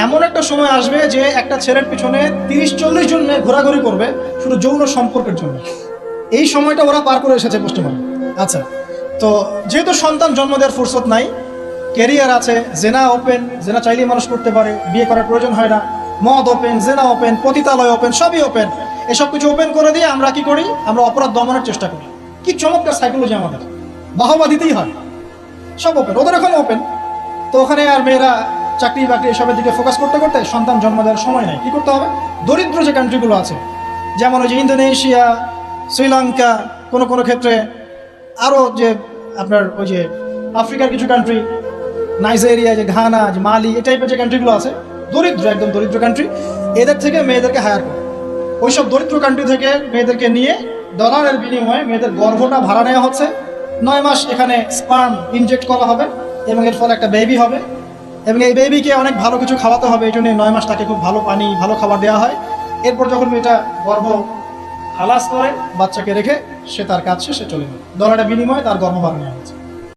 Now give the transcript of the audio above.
এমন একটা সময় আসবে যে একটা ছেলের পিছনে 30-40 জন মেয়ে ঘোরাঘুরি করবে শুধু যৌন সম্পর্কের জন্য। এই সময়টা ওরা পার করে এসেছে পশ্চিমবঙ্গে। আচ্ছা, তো যেহেতু সন্তান জন্ম দেওয়ার ফুরসত নাই, ক্যারিয়ার আছে, জেনা ওপেন, জেনা চাইলেই মানুষ করতে পারে, বিয়ে করার প্রয়োজন হয় না, মদ ওপেন, জেনা ওপেন, পতিতালয় ওপেন, সবই ওপেন। এসব কিছু ওপেন করে দিয়ে আমরা কি করি? আমরা অপরাধ দমনের চেষ্টা করি। কি চমৎকার সাইকোলজি আমাদের, বাহবা দিতেই হয়। সব ওপেন, ওদের এখন ওপেন। তো ওখানে আর মেয়েরা চাকরি বাকরি এসবের দিকে ফোকাস করতে করতে সন্তান জন্ম দেওয়ার সময় নেই। কি করতে হবে? দরিদ্র যে কান্ট্রিগুলো আছে, যেমন ওই যে ইন্দোনেশিয়া, শ্রীলঙ্কা, কোনো কোনো ক্ষেত্রে আরও যে আপনার ওই যে আফ্রিকার কিছু কান্ট্রি, নাইজেরিয়া, যে ঘানা, যে মালি, এই টাইপের যে কান্ট্রিগুলো আছে, দরিদ্র, একদম দরিদ্র কান্ট্রি, এদের থেকে মেয়েদেরকে হায়ার করে। ওইসব দরিদ্র কান্ট্রি থেকে মেয়েদেরকে নিয়ে ডলারের বিনিময়ে মেয়েদের গর্ভটা ভাড়া নেওয়া হচ্ছে। 9 মাস এখানে স্পার্ম ইনজেক্ট করা হবে এবং এর ফলে একটা বেবি হবে, এবং এই বেবিকে অনেক ভালো কিছু খাওয়াতে হবে। এই জন্য 9 মাস তাকে খুব ভালো পানি, ভালো খাবার দেওয়া হয়। এরপর যখন মেয়েটা গর্ভ খালাস করে, বাচ্চাকে রেখে সে তার কাজ শেষে চলে যাবে। ডলারের বিনিময়ে তার গর্ভ ভাড়া নেওয়া হচ্ছে।